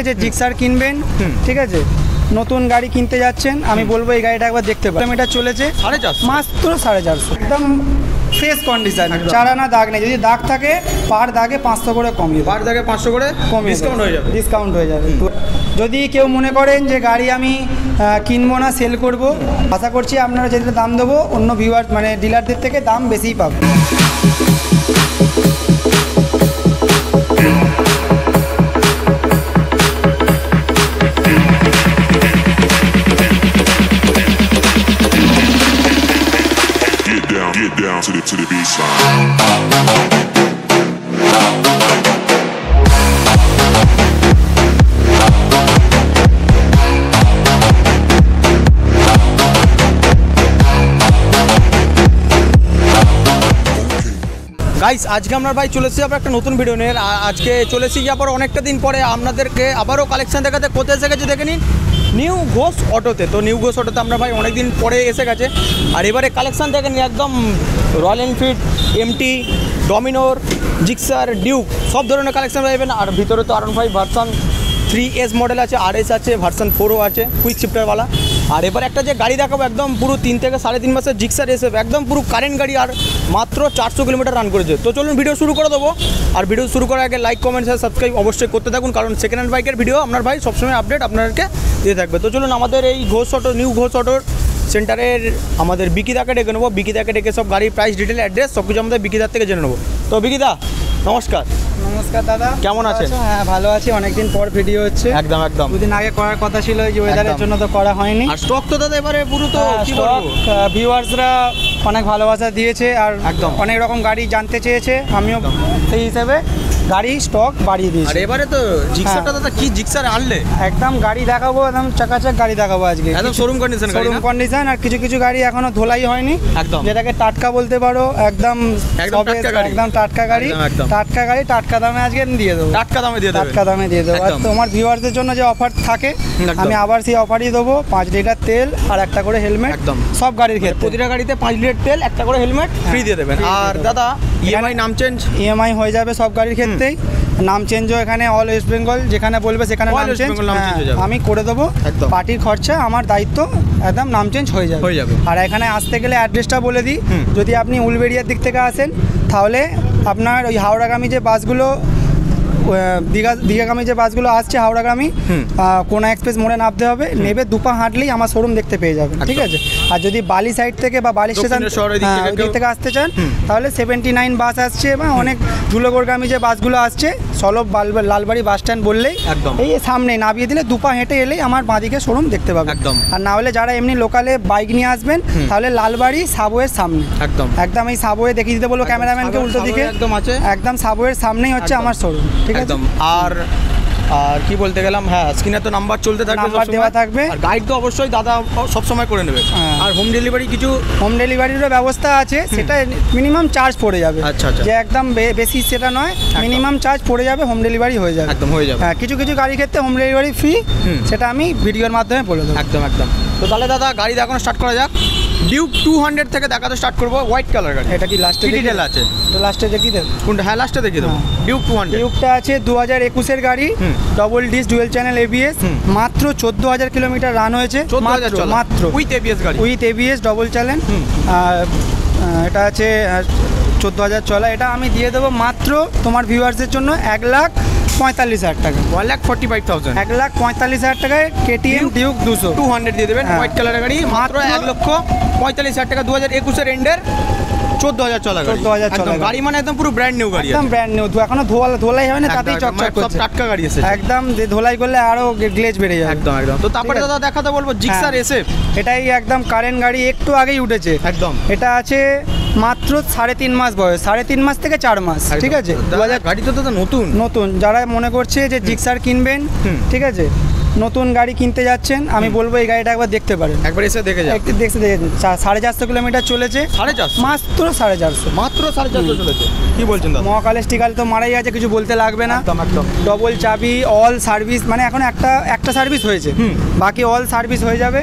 যে জিক্সার কিনবেন, ঠিক আছে, নতুন গাড়ি কিনতে যাচ্ছেন, আমি বলবো এই গাড়িটা একবার দেখতে পারেন। এটা চলেছে 450, মাত্র 450, একদম ফ্রেশ কন্ডিশন, চারা না দাগ নেই। যদি দাগ থাকে পার দাগে 500 করে কমিয়ে, পার দাগে 500 করে কমিয়ে ডিসকাউন্ট হয়ে যাবে, ডিসকাউন্ট হয়ে যাবে। যদি কেউ মনে করেন যে গাড়ি আমি কিনবো না, সেল করব, আশা করছি আপনারা যেটা দাম দেবো অন্য ভিউয়ার মানে ডিলারদের থেকে দাম বেশিই পাবেন। Get down to the beat side. Guys আজকে আমরা ভাই চলে এসেছি আবার একটা নতুন ভিডিও নিয়ে। আজকে চলে এসেছি আবার অনেকটা দিন পরে আপনাদেরকে আবারও কালেকশন দেখাতে। কোথায় এসে গেছে দেখে নিন, নিউ ঘোষ অটোতে। তো নিউ ঘোষ অটোতে আমরা ভাই অনেকদিন পরে এসে গেছে। আর এবারে কালেকশন দেখে নিন, একদম Royal Enfield, MT, Dominar, Gixxer, Duke সব ধরনের কালেকশন পাবেন। আর ভিতরে তো R15 ভার্সন 3S মডেল আছে, RS আছে, ভার্সন 4ও আছে, কুইক শিফটারওয়ালা। আর এবার একটা যে গাড়ি দেখাবো একদম পুরো 3 থেকে 3.5 মাসের জিক্সার এসে একদম পুরো কারেন্ট গাড়ি, আর মাত্র 400 কিলোমিটার রান করেছে। তো চলুন ভিডিও শুরু করে দেবো। আর ভিডিও শুরু করার আগে লাইক, কমেন্ট, শেয়ার, সাবস্ক্রাইব অবশ্যই করতে থাকুন, কারণ সেকেন্ড হ্যান্ড বাইকের ভিডিও আপনার ভাই সবসময় আপডেট আপনাদেরকে দিয়ে থাকবে। তো চলুন আমাদের এই ঘোষ অটো, নিউ ঘোষ অটোর সেন্টারের আমাদের বিকিদাকে ডেকে নেবো। বিকিদাকে ডেকে সব গাড়ির প্রাইস, ডিটেল, অ্যাড্রেস সব কিছু আমাদের বিকিদার থেকে জেনে নেবো। তো বিকিদা নমস্কার। নমস্কার দাদা, কেমন আছেন? হ্যাঁ ভালো আছি, অনেকদিন পর ভিডিও হচ্ছে। একদম একদম দুদিন আগে করার কথা ছিল, এই যে ওয়েদারের জন্য তো করা হয়নি। আর স্টক তো দাদা এবারে পুরো তো স্টক ভিউয়ার্সরা অনেক ভালোবাসা দিয়েছে, আর একদম অনেক রকম গাড়ি জানতে চেয়েছে, আমিও সেই হিসেবে গাড়ি স্টক বাড়িয়ে দিয়েছি। আর এবারে তো জিক্সারটা দাদা কি জিক্সার আনলে? একদম গাড়ি দেখাবো, একদম চাকাচাক গাড়ি দেখাবো আজকে, একদম শোরুম কন্ডিশন, শোরুম কন্ডিশন। আর কিছু কিছু গাড়ি এখনো ধোলাই হয়নি, একদম যেটাকে টাটকা বলতে পারো, একদম একদম টাটকা গাড়ি, টাটকা গাড়ি টাটকা দামে আজকে দিয়ে দেবো, টাটকা দামে দিয়ে দেবো, টাটকা দামে দিয়ে দেবো। আর তোমার ভিউয়ারদের জন্য যে অফার থাকে আমি আবার সেই অফারই দেবো, 5 লিটার তেল আর একটা করে হেলমেট, একদম সব গাড়ির ক্ষেত্রে। প্রতিটা গাড়িতে 5 লিটার তেল, একটা করে হেলমেট ফ্রি দিয়ে দেবেন। আর দাদা ইএমআই নাম চেঞ্জ, ইএমআই হয়ে যাবে সব গাড়ির ক্ষেত্রেই। নাম চেঞ্জও এখানে অল ওয়েস্ট বেঙ্গল, যেখানে বলবে সেখানে নাম চেঞ্জ আমি করে দেবো। পার্টির খরচা আমার দায়িত্ব, একদম নাম চেঞ্জ হয়ে যাবে। আর এখানে আসতে গেলে অ্যাড্রেসটা বলে দিই, যদি আপনি উলবেড়িয়ার দিক থেকে আসেন তাহলে আপনার ওই হাওড়াগামী যে বাসগুলো, দীঘাগামী যে বাসগুলো আসছে হাওড়াগামী, কোনা এক্সপ্রেস মোড়ে নামতে হবে, নেবে দুপা হাঁটলেই আমার শোরুম দেখতে পেয়ে যাবে, ঠিক আছে। আর যদি বালি সাইড থেকে বা বালি স্টেশন দিক থেকে আসতে চান তাহলে 79 বাস আসছে, বা অনেক ধুলোগড়গামী যে বাসগুলো আসছে, সলভ লালবাড়ি বাস স্ট্যান্ড বললেই এই সামনে নামিয়ে দিলে দুপা হেঁটে এলেই আমার বাঁদিকে শোরুম দেখতে পাবে। আর না হলে যারা এমনি লোকালে বাইক নিয়ে আসবেন তাহলে লালবাড়ি সাবওয়ের সামনে, একদম এই সাবওয়ে দেখিয়ে দিতে বলবো ক্যামেরাম্যানকে, উল্টো দিকে একদম সাবওয়ের সামনেই হচ্ছে আমার শোরুম, ঠিক আছে। আর আর কি বলতে গেলাম, হ্যাঁ স্ক্রিনে তো নাম্বার চলতে থাকবে, নাম্বার দেওয়া থাকবে। আর গাইড তো অবশ্যই দাদা সব সময় করে নেবে। আর হোম ডেলিভারি, কিছু হোম ডেলিভারিরও ব্যবস্থা আছে, সেটা মিনিমাম চার্জ পড়ে যাবে। আচ্ছা আচ্ছা, যে একদম বেশি সেটা নয়, মিনিমাম চার্জ পড়ে যাবে, হোম ডেলিভারি হয়ে যাবে, একদম হয়ে যাবে। হ্যাঁ কিছু কিছু গাড়ির ক্ষেত্রে হোম ডেলিভারি ফ্রি, সেটা আমি ভিডিওর মাধ্যমে বলে দেবো। একদম একদম। তো তাহলে দাদা গাড়ি দেখানো স্টার্ট করা যাক। ডিউক 200 থেকে দেখাতে স্টার্ট করবো, হোয়াইট কালার গাড়ি। এটা কি লাস্টে ডিটেল আছে? তো লাস্টে দেখিয়ে দেবো কোনটা? হ্যাঁ লাস্টে দেখিয়ে দেবো। ডিউক 200, ডিউকটা আছে 2021-এর গাড়ি, double disc dual channel ABS, মাত্র 14,000 কিলোমিটার রান হয়েছে, মাত্র উইথ ABS গাড়ি, উইথ ABS ডবল চ্যানেল। এটা আছে 14,000 চলা। এটা আমি দিয়ে দেবো মাত্র তোমার ভিউয়ার্সের জন্য 1,45,000 টাকা, 1,45,000, 1,45,000 টাকায় KTM ডিউক 200 দিয়ে দেবেন। হোয়াইট কালারের গাড়ি মাত্র 1,45,000 টাকা, 2021-এর এন্ডের 14,000 চলা গাড়ি, 14,000 চলা গাড়ি, মানে একদম পুরো ব্র্যান্ড নিউ গাড়ি, একদম ব্র্যান্ড নিউ, এখনো ধোলাই হয় না, তাতেই চকচক করছে, টাটকা গাড়ি আছে একদম। ধোলাই করলে আরো গ্লেজ বেড়ে যাবে, একদম একদম। তো তারপরে দাদা দেখাতে বলবো জিক্সার SF, এটাই একদম কারেন্ট গাড়ি, একটু আগেই উঠেছে একদম। এটা আছে মাত্র 3.5 মাস বয়স, 3.5 মাস থেকে 4 মাস, ঠিক আছে। গাড়ি তো দাদা নতুন নতুন, যারা মনে করছে যে জিক্সার কিনবেন, ঠিক আছে, নতুন গাড়ি কিনতে যাচ্ছেন, আমি বলবো এই গাড়িটা একবার দেখতে পারেন, একবার এসে দেখে যান। 450 কিলোমিটার চলেছে, 450, মাত্র 450, মাত্র 450 চলেছে। কি বলছেন দাদা? মহাকালের স্টিকার তো মারাই আছে, কিছু বলতে লাগবে না, একদম একদম। ডবল চাবি, অল সার্ভিস, মানে এখন একটা সার্ভিস হয়েছে, বাকি অল সার্ভিস হয়ে যাবে,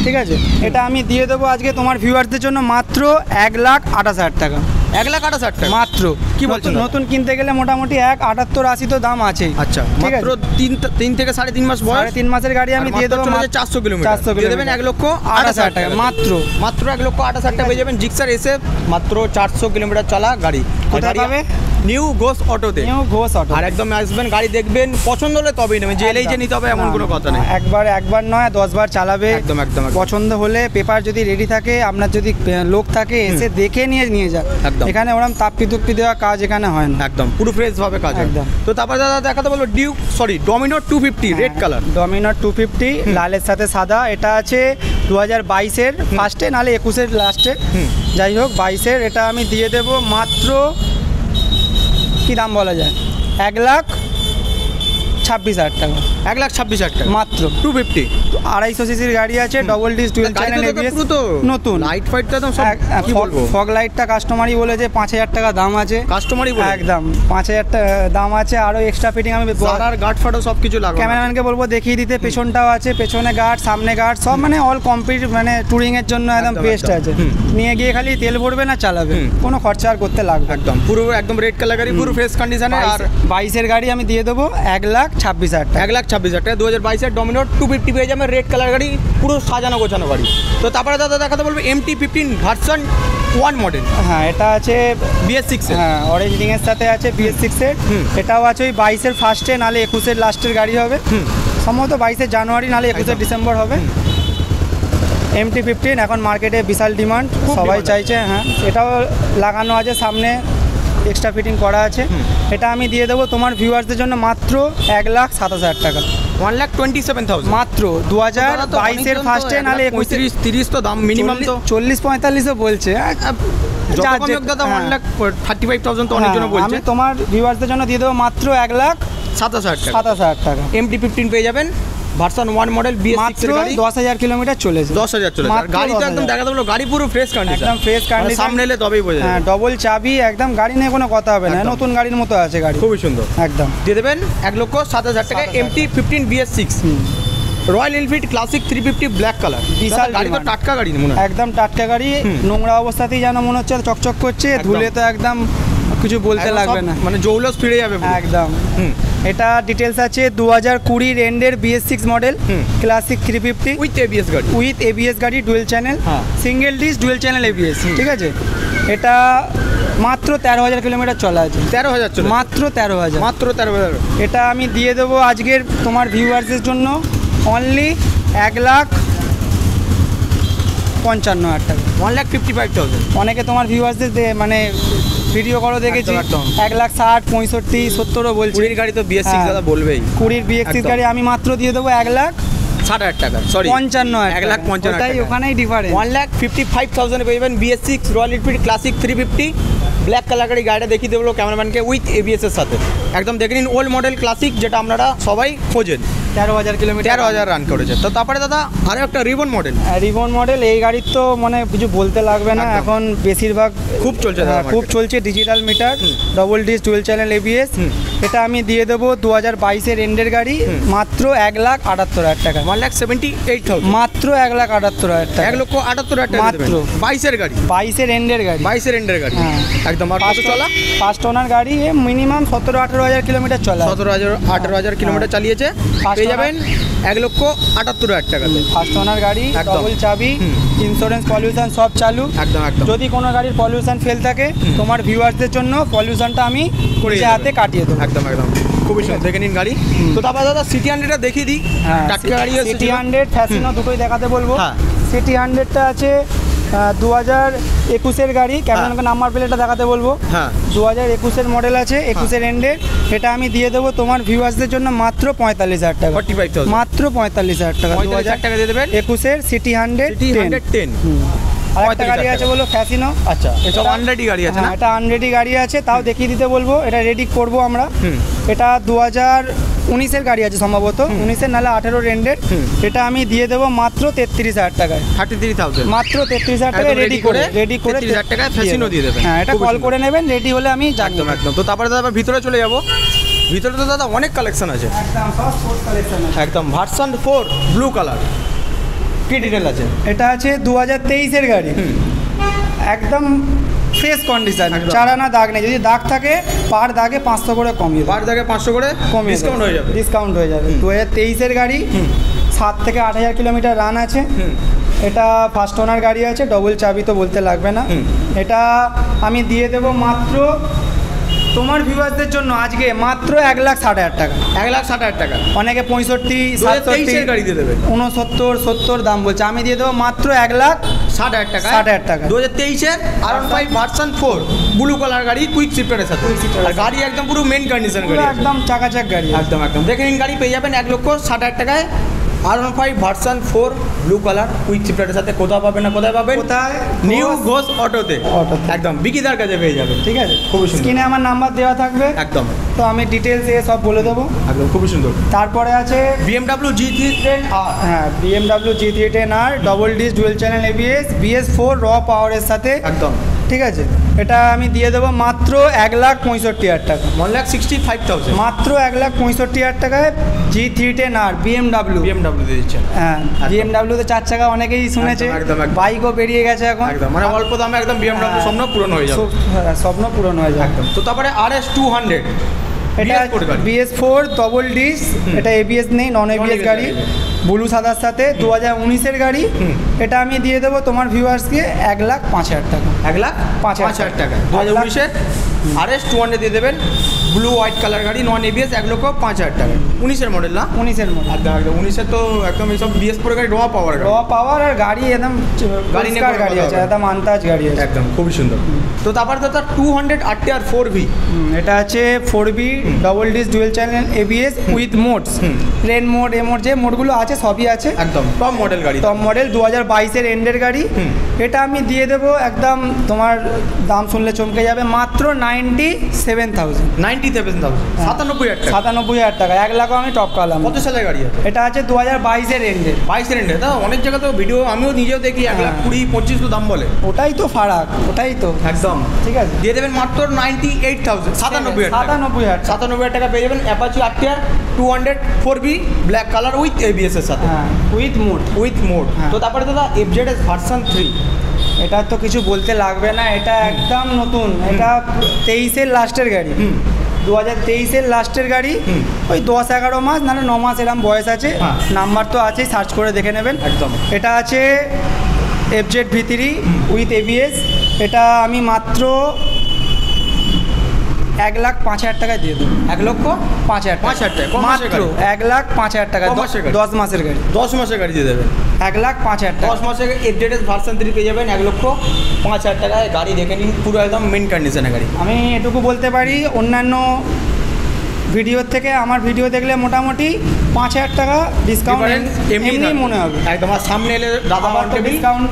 ঠিক আছে। এটা আমি দিয়ে দেবো আজকে তোমার ভিউয়ারদের জন্য মাত্র 1,28,000 টাকা, 1,68,000 টাকা মাত্র। কি বলছেন নতুন কিনতে গেলে মোটামুটি 78-80 তো দাম আছে। আচ্ছা, ঠিক মাত্র আছে। 3 থেকে 3.5 মাস বয়স, 3.5 মাসের গাড়ি আমি দিয়ে দেবো 400 কিলোমিটার। 400 দিয়ে দেবেন 1,68,000 টাকা মাত্র 1,68,000 টাকা পেয়ে যাবেন জিক্সার এসে, মাত্র 400 কিলোমিটার চলা গাড়ি। কোথায় পাবে? নিউ ঘোষ অটোতে। New Ghosh auto. আর একদম আসবেন, গাড়ি দেখবেন, পছন্দ হলে তবেই নেবেন, যে এলেই যে নিতে হবে এমন কোনো কথা নেই। একবার নয় 10 বার চালাবে। একদম একদম পছন্দ হলে পেপার যদি রেডি থাকে, আপনার যদি লোক থাকে এসে দেখে নিয়ে যান। এখানে ওরকম তাপ্পি তুপ্পি দেওয়া কাজ এখানে হয় না, একদম পুরো ফ্রেশ ভাবে কাজ হয়। একদম। তো তারপরে দাদা দেখাতে বলবো ডমিনো 250 রেড কালার। ডমিনো 250 লালের সাথে সাদা। এটা আছে 2022-এর ফার্স্টে, নাহলে 21-এর লাস্টে, যাই হোক 22-এর। এটা আমি দিয়ে দেবো মাত্র, কি দাম বলা যায়, 1,26,000 টাকা। 1,26,000 টাকা মাত্র। 250 250 সিসির গাড়ি আছে, double disc dual channel ABS, নতুন। লাইট ফাইট তো সব কি বলবো, ফগ লাইটটা কাস্টমারই বলেছে 5,000 টাকা দাম আছে। কাস্টমারই বলে একদম 5,000 টাকা দাম আছে। আরও এক্সট্রা ফিটিং আমি আর গার্ড ফাটো সব কিছু লাগাবো। ক্যামেরাম্যানকে বলবো দেখিয়ে দিতে। পেছনটাও আছে, পেছনে গার্ড, সামনে গার্ড, সব মানে অল কমপ্লিট, মানে ট্যুরিংয়ের জন্য একদম বেস্ট আছে। নিয়ে গিয়ে খালি তেল ভরবে না চালাবে, কোনো খরচা আর করতে লাগবে। একদম পুরো একদম রেড কালার গাড়ি, পুরো ফ্রেশ কন্ডিশনে। আর 22-এর গাড়ি আমি দিয়ে দেবো 1,26,000 টাকা। 1,26,000 টাকা 2022-এর ডমিনো 250 পেয়ে যাবে, রেড কালার গাড়ি, পুরো সাজানো গোছানো গাড়ি। তো তারপরে দাদা দেখাতে বলবো MT-15 ভার্সন 1 মডেল। হ্যাঁ, এটা আছে BS6 এর। হ্যাঁ, অরেঞ্জ রিংয়ের সাথে আছে BS6-এর। এটাও আছে ওই 22-এর ফার্স্টে, নাহলে 21-এর লাস্টের গাড়ি হবে। সম্ভবত 22-এর জানুয়ারি, নাহলে 21-এর ডিসেম্বর হবে। MT-15 এখন মার্কেটে বিশাল ডিমান্ড, সবাই চাইছে। হ্যাঁ, এটাও লাগানো আছে সামনে, এক্সট্রা ফিটিং করা আছে। এটা আমি দিয়ে দেবো তোমার ভিউয়ার্সদের জন্য মাত্র 1,27,000 টাকা। 1,27,000 মাত্র 2022-এর ফার্স্টে, নাহলে 30 তো দাম মিনিমাম, তো 40-45ও বলছে। দাদা 1,35,000 তো অনেক জন বলছে। আমি তোমার ভিউয়ার্সদের জন্য দিয়ে দেবো মাত্র 1,27,000 টাকা। MT-15 পেয়ে যাবেন ভার্সন 1 মডেল BS6 এর গাড়ি। 10,000 কিলোমিটার চলেছে। 10,000 চলেছে। গাড়ি তো একদম দেখাতে বলবো, গাড়ি পুরো ফ্রেশ কন্ডিশন, একদম ফ্রেশ কন্ডিশন। সামনে এলে তবেই বোঝা যাবে। হ্যাঁ, ডবল চাবি, একদম গাড়ি নিয়ে কোনো কথা হবে না, নতুন গাড়ির মতো আছে গাড়ি, খুবই সুন্দর। একদম দিয়ে দেবেন 1,07,000 টাকা MT-15 BS6। Royal Enfield Classic 350 black colour, বিশাল গাড়ি, তো টাটকা গাড়ি মনে হয়, একদম টাটকা গাড়ি। নোংরা অবস্থাতেই যেন মনে হচ্ছে চকচক করছে, ধুলে তো একদম কিছু বলতে লাগবে না, মানে জৌলস ফিরে যাবে একদম। এটা ডিটেলস আছে 2020 এন্ডের BS6 model, classic 350 with ABS গাড়ি, dual channel, single dish dual channel ABS, ঠিক আছে। এটা মাত্র 13,000 কিলোমিটার চলা আছে। 13,000 চলে, মাত্র 13,000, মাত্র 13,000। এটা আমি দিয়ে দেবো আজকের তোমার ভিউয়ার্সের জন্য অনলি 1,55,000 টাকা। 1,55,000। অনেকে তোমার ভিউয়ার্সদের মানে ভিডিও করো দেখেছি 1,60,000, 65,000, 70ও বলছি। 20 গাড়ি তো BS6 দাদা বলবেই। 20 BS6 গাড়ি আমি মাত্র দিয়ে দেবো 1,60,000 টাকা, সরি 55,000, 1,55,000 তাই ওখানেই ডিফারেন্স। 1,55,000 পেয়ে যাবেন BS6 Royal Enfield Classic 350 black colour গাড়ি। গাড়িটা দেখিয়ে দেবো ক্যামেরাম্যানকে, উইথ ABS এর সাথে। একদম দেখে নিন, ওল্ড মডেল ক্লাসিক, যেটা আপনারা সবাই খোঁজেন। 13,000 কিলোমিটার, 13,000 রান করেছে। তো তারপরে দাদা আরও একটা রিবন মডেল। এই গাড়ির তো মানে কিছু বলতে লাগবে না, এখন বেশিরভাগ খুব চলছে, খুব চলছে। Digital meter, double disc dual channel ABS। এটা আমি দিয়ে দেবো 2022-এর এন্ডের গাড়ি, মাত্র 1,78,000 টাকা। 1,78,000, মাত্র 1,78,000 টাকা। 1,78,000 টাকা মাত্র। 22-এর গাড়ি, 22-এর এন্ডের গাড়ি, 22-এর এন্ডের গাড়ি, একদম। আর কত চলা? ফার্স্ট ওনার গাড়ি, মিনিমাম 17-18,000 কিলোমিটার চলা। 17,000-18,000 কিলোমিটার চালিয়েছে। পেয়ে যাবেন 1,78,000 টাকাতে। ফার্স্ট ওনার গাড়ি, ডবল চাবি, ইন্স্যুরেন্স, পলিউশন সব চালু। একদম একদম। যদি কোনো গাড়ির পলিউশন ফেল থাকে, তোমার ভিউয়ার্সদের জন্য পলিউশনটা আমি নিজে হাতে কাটিয়ে দেবো। একদম একদম, খুবই সুন্দর। দেখে নিন গাড়ি। তো তারপর দাদা সিটি 100টা দেখিয়ে দিই। টাটকা গাড়ি আছে, সিটি 100 ফ্যাসিনো দুটোই দেখাতে বলবো। সিটি 100টা আছে 2021-এর গাড়ি, ক্যামেরাকে নাম্বার প্লেটটা দেখাতে বলবো। 2021-এর মডেল আছে, 21-এর এন্ডের। এটা আমি দিয়ে দেবো তোমার ভিউয়ার্সদের জন্য মাত্র 45,000 টাকা। 45,000, মাত্র 45,000 টাকা। 45,000 টাকা দিয়ে দেবেন 21-এর সিটি 110। আরেকটা গাড়ি আছে বলো ফ্যাসিনো। আচ্ছা, এটা আনরেডি গাড়ি আছে না? এটা আনরেডি গাড়ি আছে, তাও দেখিয়ে দিতে বলবো। এটা রেডি করবো আমরা। এটা 2019-এর গাড়ি আছে সম্ভবত, 19-এর নাহলে 18-এর এন্ডের। এটা আমি দিয়ে দেবো মাত্র 33,000 টাকায়। 33,000, মাত্র 33,000 টাকায় রেডি করে 33,000 টাকায় ফ্যাসিনো দিয়ে দেবেন। হ্যাঁ, এটা কল করে নেবেন, রেডি হলে আমি একদম একদম। তো তারপরে দাদা ভিতরে চলে যাবো। ভিতরে তো দাদা অনেক কালেকশন আছে, একদম সব স্পোর্টস কালেকশন আছে। একদম ভার্সন 4 ব্লু কালার। কি ডিটেল আছে? এটা আছে 2023-এর গাড়ি, একদম ফ্রেশ কন্ডিশন, চারানা দাগ নেই। যদি দাগ থাকে পার দাগে 500 করে কমিয়ে, পার দাগে 500 করে কমিয়ে ডিসকাউন্ট হয়ে যাবে। ডিসকাউন্ট হয়ে যাবে। 2023-এর গাড়ি, 7 থেকে 8,000 কিলোমিটার রান আছে। এটা ফার্স্ট ওনার গাড়ি আছে, ডবল চাবি তো বলতে লাগবে না। এটা আমি দিয়ে দেবো মাত্র তোমার ভিউয়ার্সদের জন্য আজকে মাত্র 1,60,000 টাকা। 1,60,000 টাকা। অনেকে 65, 67 গাড়ি দিয়ে দেবে, 69, 70 দাম বলছে, আমি দিয়ে দেবো মাত্র 1,60,000 টাকা। 60,000 টাকা। 2023-এর R15 ভার্সন 4 ব্লু কালার গাড়ি, কুইক শিফটারের সাথে। আর গাড়ি একদম পুরো মেন কন্ডিশন গাড়ি, একদম চাকাচাক গাড়ি, একদম একদম। দেখে নিন, গাড়ি পেয়ে যাবেন 1,60,000 টাকায়। R15 version 4 blue colour quick শিফটারের সাথে। কোথাও পাবেন না, কোথায় পাবেন? কোথায়? নিউ ঘোষ অটোতে। একদম বিকিদার কাছে পেয়ে যাবেন। ঠিক আছে, খুবই সুন্দর। স্ক্রিনে আমার নাম্বার দেওয়া থাকবে, একদম। তো আমি ডিটেলস এ সব বলে দেবো। একদম খুবই সুন্দর। তারপরে আছে BMW G310R। হ্যাঁ, BMW G310R double disc dual channel ABS, BS4 র পাওয়ারের সাথে। একদম ঠিক আছে, এটা আমি দিয়ে দেবো মাত্র 1,65,000 টাকা। 1,65,000 মাত্র 1,65,000 টাকায় G310R BMW দিয়ে দিচ্ছেন। হ্যাঁ, BMW তে 4 চাকা অনেকেই শুনেছে, একদম, একদম। বাইকও বেরিয়ে গেছে এখন। একদম, মানে অল্প দামে একদম BMW স্বপ্ন পূরণ হয়ে যাবে। স্বপ্ন পূরণ হয়ে যাবে। একদম। তো তারপরে RS200, এটা BS4 ডবল ডিস, এটা ABS নেই, নন ABS গাড়ি, ব্লু সাদার সাথে, 2019-এর গাড়ি। এটা আমি দিয়ে দেবো তোমার ভিউয়ার্সকে 1,05,000 টাকা। 1,05,000 টাকা। 2019-এর RS200 দিয়ে দেবেন, ব্লু হোয়াইট কালার গাড়ি, নন ABS, 1,05,000 টাকা। 19-এর মডেল না? 19-এর মডেল। একদম একদম। 19-এর তো একদম এইসব BS4 গাড়ি র পাওয়ার, আর গাড়ি একদম গাড়ি নিয়ে গাড়ি আছে, একদম আন্তাজ গাড়ি আছে, একদম খুবই সুন্দর। তো তারপর তো 200 RTR 4V। এটা আছে 4V double disc dual channel ABS with modes, plain mode, এ মোড, যে মোডগুলো আছে সবই আছে। একদম টপ মডেল গাড়ি, টপ মডেল, 2022-এর এন্ডের গাড়ি। এটা আমি দিয়ে দেবো একদম, তোমার দাম শুনলে চমকে যাবে, মাত্র 97,000। 97,000 টাকা। 97,000 টাকা। 1 লাখও আমি টপ কালাম। কত সালের গাড়ি আছে? এটা আছে 2022-এর এন্ডে। 22-এর এন্ডে। তা অনেক জায়গা তো ভিডিও আমিও নিজেও দেখি 1,20,25 তো দাম বলে। ওটাই তো ফারাক, ওটাই তো একদম। ঠিক আছে, দিয়ে দেবেন মাত্র 98,000, 97,000 টাকা পেয়ে যাবেন Apache RTR 200 4V black colour with ABS এর সাথে, উইথ মোড। তো তারপরে দাদা FZS ভার্সন 3। এটা তো কিছু বলতে লাগবে না, এটা একদম নতুন। এটা 23-এর লাস্টের গাড়ি, 2023-এর লাস্টের গাড়ি। ওই 10-11 মাস নাহলে 9 মাস এরকম বয়স আছে। নাম্বার তো আছেই, সার্চ করে দেখে নেবেন। একদম। এটা আছে FZ V3 উইথ ABS। এটা আমি মাত্র 1,05,000 টাকায় দিয়ে দেবো। 1,05,000 টাকা। মাত্র 1,05,000 টাকা। 10 মাসের গাড়ি, 10 মাসের গাড়ি দিয়ে দেবেন 1,05,000 টাকা। 10 মাসের FZS ভার্সন 3 পেয়ে যাবেন 1,05,000 টাকায়। গাড়ি দেখে নিন, পুরো একদম মেন কন্ডিশনের গাড়ি। আমি এটুকু বলতে পারি, অন্যান্য ভিডিওর থেকে আমার ভিডিও দেখলে মোটামুটি 5,000 টাকা ডিসকাউন্ট এমনি মনে হবে। একদম। আর সামনে এলে দাদা ডিসকাউন্ট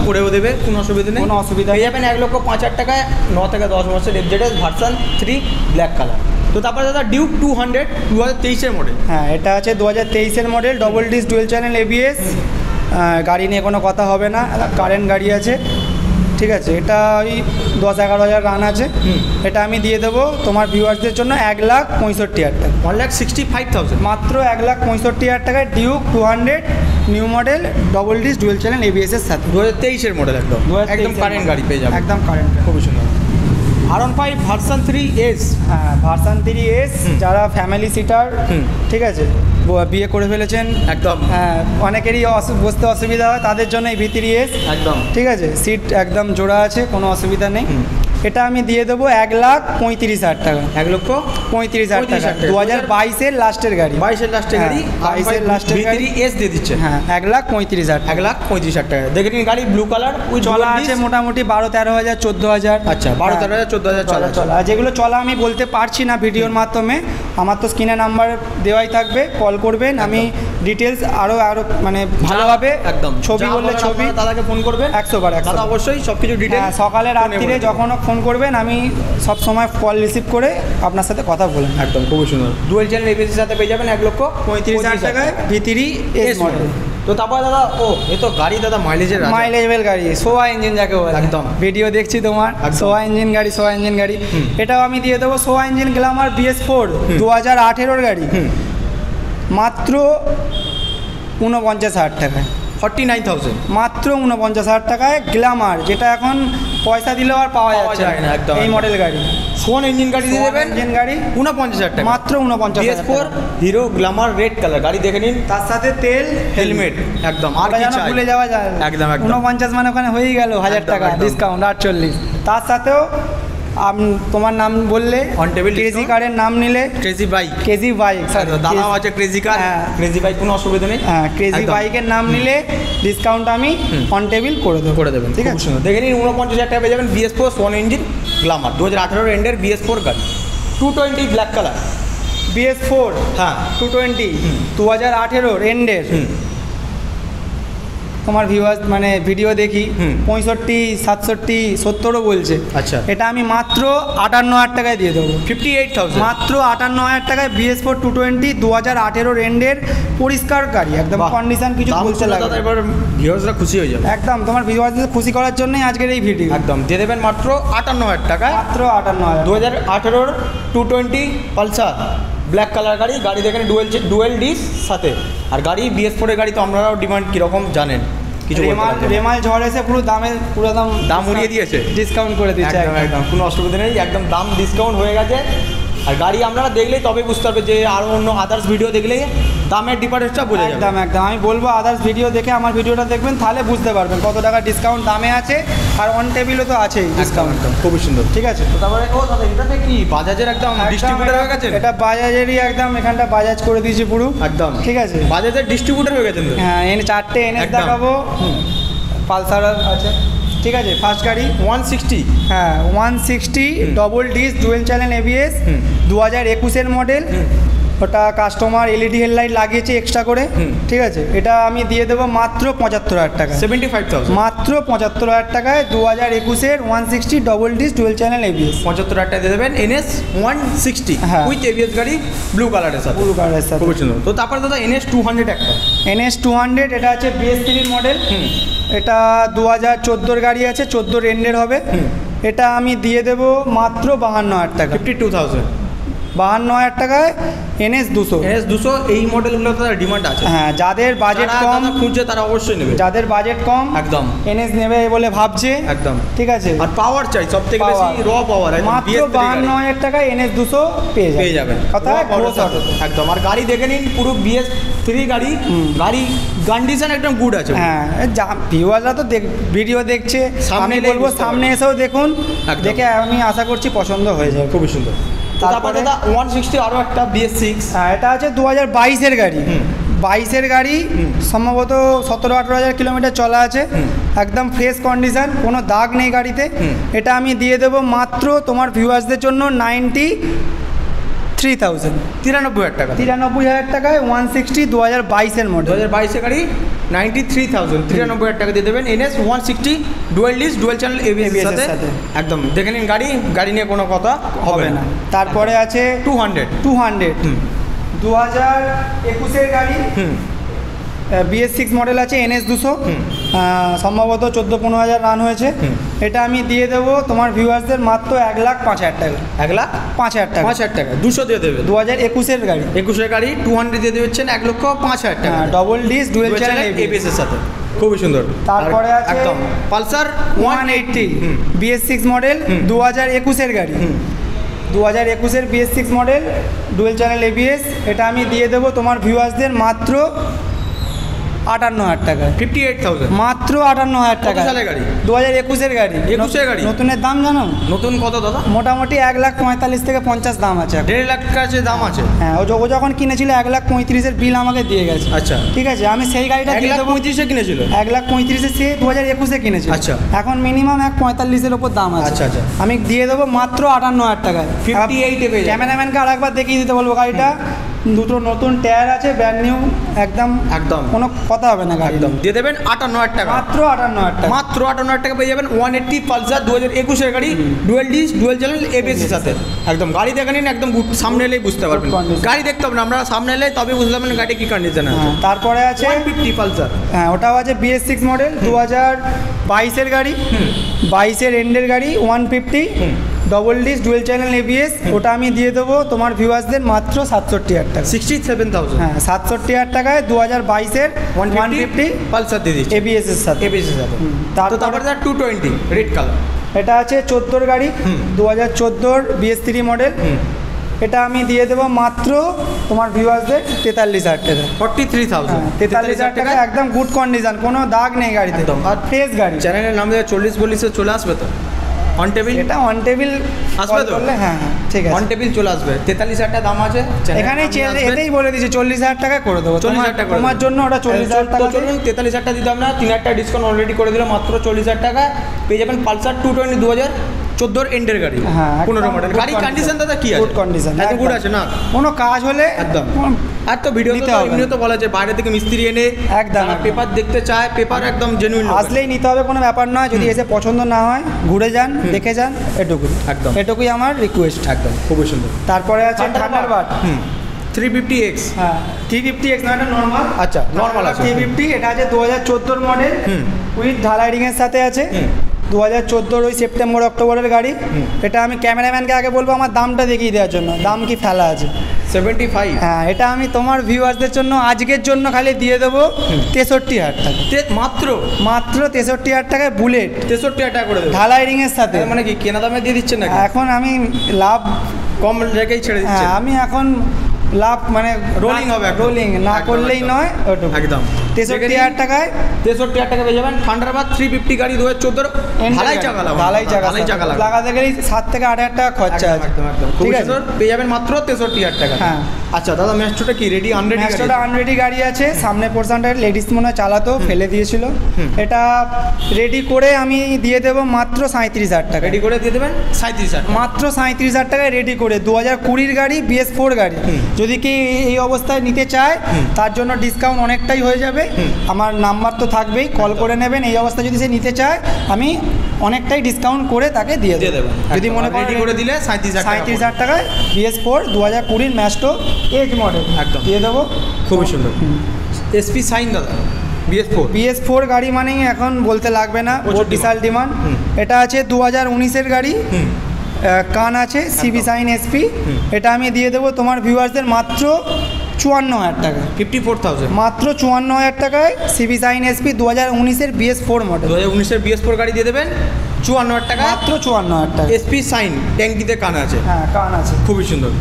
করেও দেবে, কোনো অসুবিধা নেই। কোনো অসুবিধা পেয়ে যাবেন 1,05,000 টাকায় 9 থেকে 10 মাসের FZS ভার্সন 3 ব্ল্যাক কালার। তো তারপরে দাদা ডিউক 200 2023-এর মডেল। হ্যাঁ, এটা আছে 2023-এর model, double disc dual channel ABS। গাড়ি নিয়ে কোনো কথা হবে না, কারেন্ট গাড়ি আছে। ঠিক আছে, এটা ওই 10-11 হাজার রান আছে। এটা আমি দিয়ে দেবো তোমার ভিউয়ার্সদের জন্য 1,65,000 টাকা। 1,65,000 মাত্র 1,65,000 টাকায় Duke 200 new model double disc dual channel ABS এর সাথে। 2023-এর মডেল, একদম কারেন্ট গাড়ি পেয়ে যাবে, একদম কারেন্ট। খুবই সুন্দর। R15 version 3S। হ্যাঁ, ভার্সন 3S যারা ফ্যামিলি সিটার, ঠিক আছে, বিয়ে করে ফেলেছেন, একদম। হ্যাঁ, অনেকেরই বসতে অসুবিধা হয়, তাদের জন্য এই V3S। একদম ঠিক আছে, সিট একদম জোড়া আছে, কোনো অসুবিধা নেই। এটা আমি দিয়ে দেবো 1,35,000 টাকা। 1,35,000 টাকা। 2022-এর লাস্টের গাড়ি, 22-এর লাস্টের গাড়ি, 22-এর লাস্টের গাড়ি V3S দিয়ে দিচ্ছে। হ্যাঁ, 1,35,000, 1,35,000 টাকা। দেখে নিন, গাড়ি ব্লু কালার, চলা আছে মোটামুটি 12-13 হাজার, 14 হাজার। আচ্ছা, 12-13 হাজার, 14 হাজার চলা। আর যেগুলো চলা আমি বলতে পারছি না ভিডিওর মাধ্যমে, আমার তো স্ক্রিনে নাম্বার দেওয়াই থাকবে, কল করবেন। আমি ডিটেলস আরও মানে ভালোভাবে, একদম ছবি বললে ছবি, দাদাকে ফোন করবেন 100 বার। দাদা অবশ্যই সব কিছু ডিটেলস সকালে রাত্রিরে যখন ফোন করবেন, আমি সব সময় কল রিসিভ করে আপনার সাথে কথা বলেন। একদম খুবই সুন্দর। ডুয়েল চ্যানেল ABS এর সাথে পেয়ে যাবেন 1,35,000 টাকায় V3S মডেল। তো তারপর দাদা, এ তো গাড়ি দাদা মাইলেজেবল গাড়ি, সোয়া ইঞ্জিন যাকে বলে। একদম। ভিডিও দেখছি তোমার, সোয়া ইঞ্জিন গাড়ি। এটাও আমি দিয়ে দেবো সোয়া ইঞ্জিন গ্ল্যামার BS4 2018-এর গাড়ি, মাত্র 49,000 টাকায়। 49,000 মাত্র 49,000 টাকায় গ্ল্যামার, যেটা এখন পয়সা দিলেও আর পাওয়া যায় না একদম এই মডেল গাড়ি। সোন ইঞ্জিন গাড়ি দিয়ে দেবেন, ইঞ্জিন গাড়ি 49,000 টাকা, মাত্র 49,000 PS4 hero Glamour red colour গাড়ি দেখে নিন, তার সাথে তেল হেলমেট একদম। আর কি চাই, ভুলে যাওয়া যায় একদম 49 মানে ওখানে হয়েই গেল 1000 টাকা ডিসকাউন্ট 48। তার সাথেও তোমার নাম বললে অন টেবিল ক্রেজি কারের নাম নিলে, ক্রেজি বাইক, ক্রেজি বাইক দাদাও আছে ক্রেজি কার, ক্রেজি বাইক কোনো অসুবিধা নেই। হ্যাঁ, ক্রেজি বাইকের নাম নিলে ডিসকাউন্ট আমি অন টেবিল করে দেবেন, ঠিক আছে। দেখে নিন 49,000 টাকা পেয়ে যাবেন BS4 সোন ইঞ্জিন গ্ল্যামার 2018 এন্ডের BS4 গাড়ি, 220 ব্ল্যাক কালার BS4 হ্যাঁ 220 2018 এন্ডের। তোমার ভিউয়ার্স মানে ভিডিও দেখি 65, 67, 70ও বলছে। আচ্ছা, এটা আমি মাত্র 58,000 টাকায় দিয়ে দেবো। 58,000 মাত্র 58,000 টাকায় BS4 220 2018 এন্ডের পরিষ্কার গাড়ি, একদম কন্ডিশন কিছু বলতে লাগে দাদা, এবার ভিউয়ার্সরা খুশি হয়ে যাবে। একদম তোমার ভিউয়ার্সদের খুশি করার জন্যই আজকের এই ভিডিও। একদম দিয়ে দেবেন মাত্র 58,000 টাকায়, মাত্র 58,000 2018 220 পালসার ব্ল্যাক কালার গাড়ি। গাড়ি দেখেন ডুয়েল ডিস সাথে, আর গাড়ি BS4 এর গাড়ি তো আপনারাও ডিমান্ড কীরকম জানেন, কিছু রেমাল ঝড় এসে পুরো দাম উড়িয়ে দিয়েছে, ডিসকাউন্ট করে দিয়েছে একদম কোনো অসুবিধা নেই, একদম দাম ডিসকাউন্ট হয়ে গেছে। আর গাড়ি আপনারা দেখলেই তবে বুঝতে পারবে, যে আরও অন্য আদার্স ভিডিও দেখলেই দামের ডিফারেন্সটা বোঝা যাবে। একদম আমি বলবো আদার্স ভিডিও দেখে আমার ভিডিওটা দেখবেন, তাহলে বুঝতে পারবেন কত টাকা ডিসকাউন্ট দামে আছে, আর অন টেবিলও তো আছেই ডিসকাউন্ট। খুবই সুন্দর, ঠিক আছে। তো তারপরে দাদা এটা কি বাজাজের একদম ডিস্ট্রিবিউটর হয়ে গেছে? এটা বাজাজেরই একদম, এখানটা বাজাজ করে দিয়েছি পুরো একদম, ঠিক আছে। বাজাজের ডিস্ট্রিবিউটর হয়ে গেছেন? হ্যাঁ, চারটে NS দেখাবো, পালসার আছে, ঠিক আছে। ফার্স্ট গাড়ি 160, হ্যাঁ 160 double disc dual channel ABS 2021 model. ওটা কাস্টমার LED হেডলাইট লাগিয়েছে এক্সট্রা করে, ঠিক আছে। এটা আমি দিয়ে দেবো মাত্র 75,000 টাকা, 75,000 মাত্র 75,000 টাকায় 2021 160 double disc dual channel ABS। 75,000 টাকা দিয়ে দেবেন NS 160 উইথ ABS গাড়ি, ব্লু কালারের সাথে, খুবই সুন্দর। তো তারপরে দাদা NS 200 একটা, NS 200 এটা আছে BS3 মডেল, এটা 2014 গাড়ি আছে, 14 এন্ডের হবে। এটা আমি দিয়ে দেবো মাত্র 52,000 টাকা, 52,000, 52,000 টাকায় NS 200 এই মডেলগুলো তো ডিমান্ড আছে। হ্যাঁ, যাদের বাজেট কম খুঁজছে তারা অবশ্যই নেবে, যাদের বাজেট কম একদম NS নেবে বলে ভাবছে, একদম, ঠিক আছে। আর পাওয়ার চাই সবথেকে বেশি, র পাওয়ার, মাত্র 52,000 টাকায় NS 200 পেয়ে যাবেন কথা একদম। আর গাড়ি দেখে নিন পুরো BS3 গাড়ি, গাড়ি কন্ডিশন একদম গুড আছে। হ্যাঁ, ভিউয়াররা তো ভিডিও দেখছে, আমি বলবো সামনে এসেও দেখুন, দেখে আমি আশা করছি পছন্দ হয়ে যাবে, খুবই সুন্দর। তারপরে 160 আরও একটা BS6, হ্যাঁ এটা আছে 2022 গাড়ি, 22 গাড়ি, সম্ভবত 17-18 কিলোমিটার চলা আছে, একদম ফ্রেশ কন্ডিশন, কোনো দাগ নেই গাড়িতে। এটা আমি দিয়ে দেবো মাত্র তোমার ভিউয়ার্সদের জন্য 93,000 টাকা, 93,000 টাকায় 160 2022 মডেল, 2022 গাড়ি 93,000 93,000 টাকা দিয়ে দেবেন NS 160 dual disc dual channel ABS এর সাথে, একদম দেখে নিন গাড়ি নিয়ে কোনো কথা হবে না। তারপরে আছে 200 2021 গাড়ি, BS6 মডেল আছে, NS 200, সম্ভবত 14-15,000 রান হয়েছে। এটা আমি দিয়ে দেবো তোমার ভিউয়ার্সদের মাত্র 1,05,000 টাকা, 1,05,000 টাকা, 5,000 টাকা 200 দিয়ে দেবে। 2021 গাড়ি, 21 গাড়ি 200 দিয়ে দিচ্ছেন 1,05,000 টাকা, double disc dual channel ABS এর সাথে, খুবই সুন্দর। তারপরে আছে একদম পালসার 180 BS6 মডেল 2021 গাড়ি, 2021 BS6 model dual channel ABS। এটা আমি দিয়ে দেবো তোমার ভিউয়ার্সদের মাত্র 58,000 টাকা, 58,000, মাত্র 58,000 টাকা। সালের গাড়ি? 2021 গাড়ি, 21 গাড়ি। নতুনের দাম জানো? নতুন কত দাদা? মোটামুটি 1,45,000 থেকে 50 দাম আছে, 1.5 লাখ কাছে দাম আছে। হ্যাঁ, ও যখন কিনেছিল 1,35,000 বিল আমাকে দিয়ে গেছে। আচ্ছা, ঠিক আছে, আমি সেই গাড়িটা 1,35,000 কিনেছিল, 1,35,000 সে 2021 কিনেছিল। আচ্ছা, এখন মিনিমাম 1,45,000 ওপর দাম আছে। আচ্ছা আচ্ছা, আমি দিয়ে দেবো মাত্র 58,000 টাকায়, 58 ক্যামেরাম্যানকে আরেকবার দেখিয়ে দিতে বলবো গাড়িটা, দুটো নতুন টায়ার আছে, ব্র্যান্ড নিউ, একদম কোনো কথা হবে না, একদম দিয়ে দেবেন 58,000 টাকা, মাত্র 58,000 টাকা, মাত্র 58,000 টাকা পেয়ে যাবেন 180 পালসার 2021 গাড়ি, dual disc dual channel ABS এর সাথে। একদম গাড়ি দেখে নিন, একদম সামনে এলেই বুঝতে পারবেন, গাড়ি দেখতে হবে না, আমরা সামনে এলে তবে বুঝতে পারবেন গাড়ি কি কন্ডিশন আছে। তারপরে আছে 150 পালসার, হ্যাঁ ওটাও আছে BS6 মডেল 2022 গাড়ি, 22 এন্ডের গাড়ি, 150 double disc dual channel ABS, ওটা আমি দিয়ে দেবো তোমার ভিউয়ার্সদের মাত্র 67,000 টাকা। 67,000, হ্যাঁ 67,000 টাকায় 2022-এর 150 পালসার দিয়ে দিচ্ছি এবিএস এর সাথে। তারপরে 220 রেড কালার, এটা আছে 14 গাড়ি, 2014 BS3 মডেল। এটা আমি দিয়ে দেবো মাত্র তোমার ভিউয়ার্সদের 43,000 টাকা। 43,000, 43,000 টাকা, একদম গুড কন্ডিশন, কোনো দাগ নেই গাড়িতে, আর ফ্রেশ গাড়ি। চ্যানেলের নাম দেওয়া 40 চলে আসবে তো অন টেবিল, এটা অন টেবিল আসবে তো? হ্যাঁ ঠিক আছে, অন টেবিল চলে আসবে। 43,000 টাকা দাম আছে এখানে, এটাই বলে দিচ্ছি 40,000 টাকা করে দেবো 40,000 টাকা তোমার জন্য। ওটা 40,000 টাকা, চলুন 43,000 টাকা দিতে আমরা 3,000 টাকা ডিসকাউন্ট অলরেডি করে দিলাম, মাত্র 40,000 টাকা পেয়ে যাবেন পালসার 220 2014 এন্ডের গাড়ি। হ্যাঁ 15 মডেল গাড়ি। কন্ডিশন দাদা কি আছে? গুড কন্ডিশন, একদম গুড আছে না, কোনো কাজ হলে একদম। আর তো ভিডিও তো এমনি তো বলা যায় বাইরে থেকে মিস্ত্রি এনে একদম পেপার দেখতে চায়, পেপার একদম জেনুইন আসলেই নিতে হবে, কোনো ব্যাপার নয়। যদি এসে পছন্দ না হয় ঘুরে যান, দেখে যান, এটুকুই একদম, এটুকুই আমার রিকোয়েস্ট। একদম খুবই সুন্দর। তারপরে আছে থান্ডারবার্ড 350X, হ্যাঁ 350X না, এটা নর্মাল। আচ্ছা নর্মাল আছে 350, এটা আছে 2014 মডেল উইথ ঢালাইডিং এর সাথে আছে। 2014 ওই সেপ্টেম্বর অক্টোবরের গাড়ি। এটা আমি ক্যামেরাম্যানকে আগে বলবো আমার দামটা দেখিয়ে দেওয়ার জন্য, দাম কি ফেলা আছে 75। হ্যাঁ এটা আমি তোমার ভিউয়ার্সদের জন্য আজকের জন্য খালি দিয়ে দেবো 63,000 টাকা মাত্র 63,000 টাকায় বুলেট 63,000 টাকা করে দেবো ঢালাই রিংয়ের সাথে। মানে কি কেনা দামে দিয়ে দিচ্ছেন নাকি? এখন আমি লাভ কম রেখেই ছেড়ে দিচ্ছেন? হ্যাঁ আমি এখন লাভ মানে রোলিং হবে, রোলিং না করলেই নয়, ওটুকু একদম 63,000 টাকায় 63,000 টাকা পেয়ে যাবেন থান্ডারবার্ড 350 গাড়ি 2014 ঢালাই চাকা লাগাতে গেলেই 7 থেকে 8,000 টাকা খরচা আছে। একদম একদম ঠিক আছে, পেয়ে যাবেন মাত্র 63,000 টাকা। হ্যাঁ আচ্ছা দাদা ম্যাস্টোটা কি রেডি আনরেডি? ম্যাস্টোটা আনরেডি গাড়ি আছে, সামনে পোর্শনটা লেডিস মনে হয় চালাতো, ফেলে দিয়েছিল। এটা রেডি করে আমি দিয়ে দেবো মাত্র 37,000 টাকা। রেডি করে দিয়ে দেবেন 37,000, মাত্র 37,000 টাকায় রেডি করে 2020 গাড়ি BS4 গাড়ি। যদি কি এই অবস্থায় নিতে চায় তার জন্য ডিসকাউন্ট অনেকটাই হয়ে যাবে। আমার নাম্বার তো থাকবেই, কল করে নেবেন। এই অবস্থায় যদি সে নিতে চায় আমি অনেকটাই ডিসকাউন্ট করে তাকে দিয়ে দেবো। যদি মনে রেডি করে দিলে 37,000 টাকায় BS4 2020 ম্যাস্টো এজ মডেল একদম দিয়ে দেবো। খুবই সুন্দর। SP সাইন দাদা BS4 গাড়ি মানেই এখন বলতে লাগবে না, বিশাল ডিমান্ড। এটা আছে 2019-এর গাড়ি, কান আছে সিবি সাইন SP। এটা আমি দিয়ে দেবো তোমার ভিউয়ার্সদের মাত্র 54,000 টাকা। 54,000 মাত্র 54,000 টাকায় সিবি সাইন SP 2019-এর BS4 মডেল। 2019-এর BS4 গাড়ি দিয়ে দেবেন 54,000 টাকা, মাত্র 54,000 টাকা। SP সাইন ট্যাঙ্কিতে কান আছে, হ্যাঁ কান আছে, খুবই সুন্দর।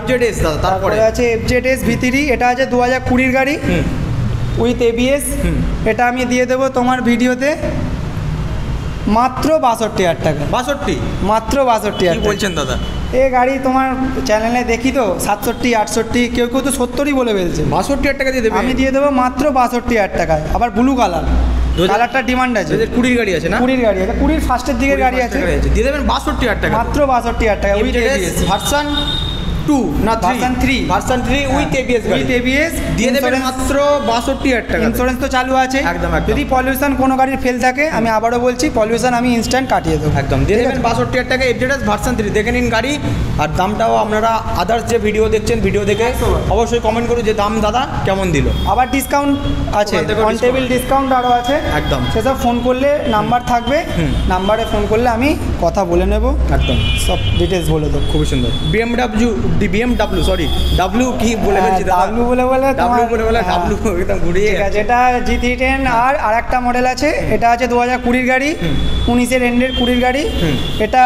FZS দাদা তারপরে আছে FZS V3। এটা আছে 2020-এর গাড়ি উইথ ABS। এটা আমি দিয়ে দেবো তোমার ভিডিওতে মাত্র 62,000 টাকা। 62? মাত্র 62,000 কি বলছেন দাদা? এই গাড়ি তোমার চ্যানেলে দেখি তো 67 68, কেউ কেউ তো 70ই বলে ফেলছে। 62,000 টাকা দিয়ে দেবে? আমি দিয়ে দেবো মাত্র 62,000 টাকায়। আবার ব্লু কালার, কালারটা ডিমান্ড আছে। 2020 গাড়ি আছে না? 20 গাড়ি আছে, 20 ফার্স্টের দিকের গাড়ি আছে, দিয়ে দেবেন 62,000 টাকা, মাত্র 62,000 টাকা উইথ ABS। ভার্সন 2 না 3? ভার্সন 3 উইথ ABS গাড়ি। উইথ ABS দিয়ে দেবেন মাত্র 62,000 টাকা। ইন্স্যুরেন্স তো চালু আছে একদম। যদি পলিউশন কোনো গাড়ির ফেল থাকে, আমি আবারও বলছি পলিউশন আমি ইনস্ট্যান্ট কাটিয়ে দেবো। একদম দিয়ে দেবেন 62,000 টাকা। FZS ভার্সন 3 দেখে নিন গাড়ি। আর দামটাও আপনারা আদার্স যে ভিডিও দেখছেন, ভিডিও দেখে অবশ্যই কমেন্ট করুন যে দাম দাদা কেমন দিল। আবার ডিসকাউন্ট আছে, অন টেবিল ডিসকাউন্ট আরও আছে একদম। সেসব ফোন করলে নাম্বার থাকবে, নাম্বারে ফোন করলে আমি কথা বলে নেব, একদম সব ডিটেলস বলে দেবো। খুবই সুন্দর। BMW সরি ডাব্লিউ কি বলে ফেলছি দাদা? ডাব্লিউ বলে ডাব্লিউ একদম ঘুরিয়ে গেছে। এটা GT10 আর একটা মডেল আছে। এটা আছে 2020 গাড়ি, 19-এর এন্ডের 20 গাড়ি। এটা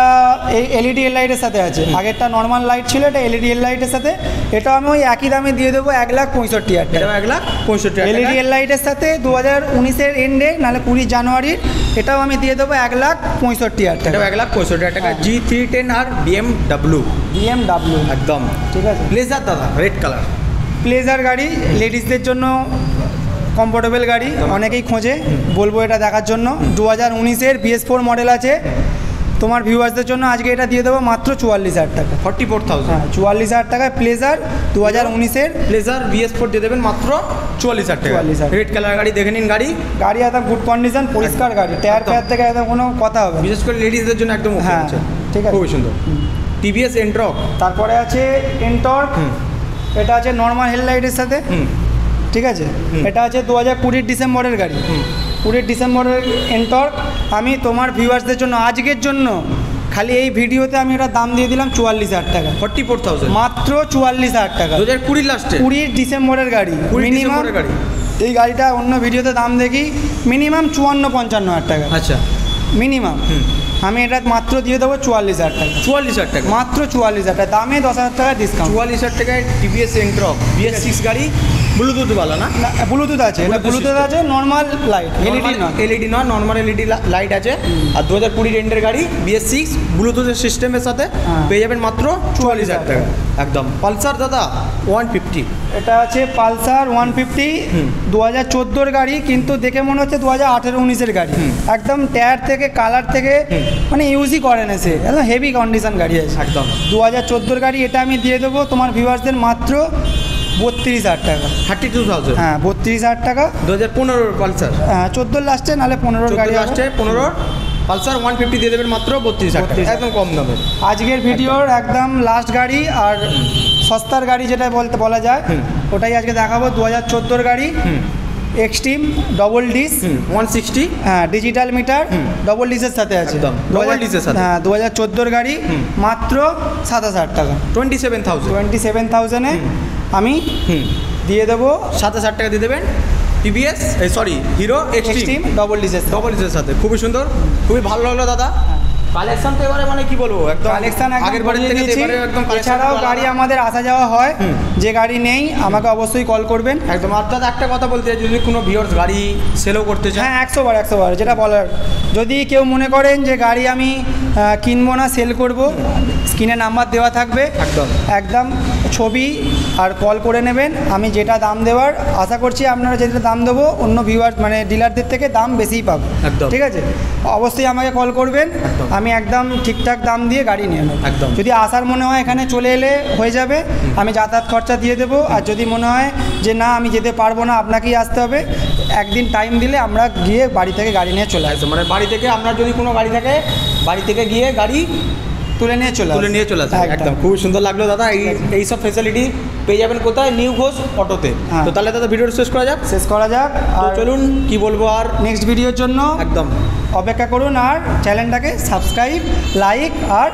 এই LED লাইটের সাথে আছে, আগেরটা নর্মাল লাইট ছিল, এটা LED লাইটের সাথে। এটা আমি ওই একই দামে দিয়ে দেবো 1,65,000 টাকা। 1,65,000 LED লাইটের সাথে 2019-এর এন্ডে নাহলে 20 জানুয়ারির। এটাও আমি দিয়ে দেবো 1,65,000 টাকা। 1,65,000 টাকা। G310 আর BMW একদম ঠিক আছে। প্লেজার দাদা রেড কালার, প্লেজার গাড়ি লেডিসদের জন্য কমফোর্টেবল গাড়ি, অনেকেই খোঁজে, বলবো এটা দেখার জন্য। 2019-এর BS4 মডেল আছে তোমার ভিউয়ার্সদের জন্য। আজকে এটা দিয়ে দেবো মাত্র 44,000 টাকা। 44,000? হ্যাঁ 44,000 টাকায় প্লেজার 2019-এর প্লেজার BS4 দিয়ে দেবেন মাত্র 44,000 টাকা। রেড কালার গাড়ি দেখে নিন। গাড়ি একদম গুড কন্ডিশন, পরিষ্কার গাড়ি, টায়ার ফায়ার থেকে একদম কোনো কথা হবে, বিশেষ করে লেডিসদের জন্য একদম ওকে আছে। ঠিক আছে, খুবই সুন্দর। TVS এন্টর্ক, তারপরে আছে এন্টর্ক। এটা আছে নর্মাল হেডলাইটের সাথে, ঠিক আছে। এটা আছে 2020 ডিসেম্বরের গাড়ি, 20 ডিসেম্বরের এন্টর্ক। আমি তোমার ভিউয়ার্সদের জন্য আজকের জন্য খালি এই ভিডিওতে আমি এটা দাম দিয়ে দিলাম 44,000 টাকা। 44,000 মাত্র 44,000 টাকা। 2020 লাস্টে 20 ডিসেম্বরের গাড়ি। 20 মিনিমাম ডিসেম্বরের গাড়ি। এই গাড়িটা অন্য ভিডিওতে দাম দেখি মিনিমাম 54-55,000 টাকা আচ্ছা মিনিমাম। আমি এটা মাত্র দিয়ে দেবো 44,000 টাকা। 44,000 টাকা মাত্র 44,000 টাকা, দামে 10,000 টাকা ডিসকাউন্ট। 44,000 টাকায় টিভিএস এন্ট্রক BS6 গাড়ি, ব্লুটুথওয়ালা না? ব্লুটুথ আছে, এটা ব্লুটুথ আছে, নর্মাল লাইট, এলইডি না, এলইডি নয়, নর্মাল এলইডি লাইট আছে। আর 2020 রেন্টের গাড়ি BS6 ব্লুটুথের সিস্টেমের সাথে পেয়ে যাবেন মাত্র 44,000 টাকা একদম। পালসার দাদা 150, এটা আছে পালসার 150, 2014 গাড়ি, কিন্তু দেখে মনে হচ্ছে 2018-19 গাড়ি। একদম টায়ার থেকে কালার থেকে মানে ইউজই করে না, সে একদম হেভি কন্ডিশন গাড়ি আছে একদম। 2014 গাড়ি। এটা আমি দিয়ে দেবো তোমার ভিউয়ার্সদের মাত্র 32,000 টাকা। 32,000 হ্যাঁ 32,000 টাকা। 2015 পালসার, হ্যাঁ 14 লাস্টে নাহলে 15 গাড়ি লাস্টে 15 পালসার 150 দিয়ে দেবেন মাত্র 32,000 টাকা, একদম কম দামে। আজকের ভিডিওর একদম লাস্ট গাড়ি আর সস্তার গাড়ি যেটা বলা যায় ওটাই আজকে দেখাবো। 2014 গাড়ি, এক্সট্রিম ডবল ডিস, 160, হ্যাঁ ডিজিটাল মিটার, ডবল ডিসের সাথে আছে, একদম ডবল ডিসের সাথে। হ্যাঁ 2014 গাড়ি, মাত্র 7,000 টাকা। 27,000-এ আমি দিয়ে দেবো 7,000 টাকা দিয়ে দেবেন TVS, sorry Hero Xtreme double ডিসের সাথে। খুবই সুন্দর, খুবই ভালো লাগলো দাদা। কালেকশন তো এবারে মানে কি বলবো, একদম কালেকশন আগের বারের থেকে এবারে একদম এছাড়াও গাড়ি আমাদের আসা যাওয়া হয়, যে গাড়ি নেই আমাকে অবশ্যই কল করবেন একদম। আর দাদা একটা কথা বলতে চাই, যদি কোনো ভিউয়ার্স গাড়ি সেলও করতে চায়, হ্যাঁ 100 বার যেটা বলার, যদি কেউ মনে করেন যে গাড়ি আমি কিনবো না সেল করব, স্ক্রিনে নাম্বার দেওয়া থাকবে, একদম ছবি আর কল করে নেবেন। আমি যেটা দাম দেওয়ার আশা করছি আপনারা যেটা দাম দেবো অন্য ভিউয়ার্স মানে ডিলারদের থেকে দাম বেশিই পাবো, ঠিক আছে? অবশ্যই আমাকে কল করবেন, আমি একদম ঠিকঠাক দাম দিয়ে গাড়ি নিয়ে নেব একদম। যদি আসার মনে হয় এখানে চলে এলে হয়ে যাবে, আমি যাতায়াত খরচা দিয়ে দেবো। আর যদি মনে হয় যে না আমি যেতে পারবো না, আপনাকেই আসতে হবে, একদিন টাইম দিলে আমরা গিয়ে বাড়ি থেকে গাড়ি নিয়ে চলে আসবো। মানে বাড়ি থেকে আপনার যদি কোনো গাড়ি থাকে, বাড়ি থেকে গিয়ে গাড়ি তুলে নিয়ে চলে আসবে একদম। খুবই সুন্দর লাগলো দাদা। এই সব ফ্যাসিলিটি পেয়ে যাবেন কোথায়? নিউ ঘোষ অটোতে। তো তাহলে দাদা ভিডিওটা শেষ করা যাক। আর চলুন কি বলবো, আর নেক্সট ভিডিওর জন্য একদম অপেক্ষা করুন, আর চ্যানেলটাকে সাবস্ক্রাইব, লাইক আর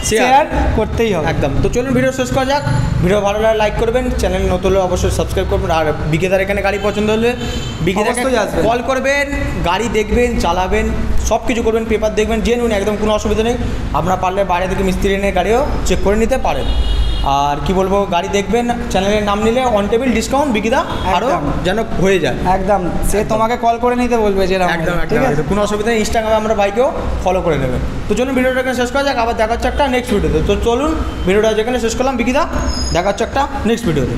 শেয়ার করতেই হবে একদম। তো চলুন ভিডিও শেষ করা যাক। ভিডিও ভালো লাগলে লাইক করবেন, চ্যানেল নতুন হলে অবশ্যই সাবস্ক্রাইব করবেন। আর বিকেদার এখানে গাড়ি পছন্দ হলে বিকেদারকে কল করবেন, গাড়ি দেখবেন, চালাবেন, সব কিছু করবেন, পেপার দেখবেন, জেনুইন একদম, কোনো অসুবিধা নেই। আপনারা পারলে বাইরে থেকে মিস্ত্রি এনে গাড়িও চেক করে নিতে পারেন। আর কি বলবো, গাড়ি দেখবেন, চ্যানেলের নাম নিলে অন টেবিল ডিসকাউন্ট বিকিদা আরও যেন হয়ে যায় একদম। সে তোমাকে কল করে নিতে বলবে যে একদম, ঠিক আছে, কোনো অসুবিধা নেই। ইনস্টাগ্রামে আমরা বাইকেও ফলো করে নেবে। তো চলুন ভিডিওটা এখানে শেষ করা যাক, আবার দেখা হচ্ছে একটা নেক্সট ভিডিওতে। তো চলুন ভিডিওটা যেখানে শেষ করলাম বিকিদা, দেখা হচ্ছে একটা নেক্সট ভিডিওতে।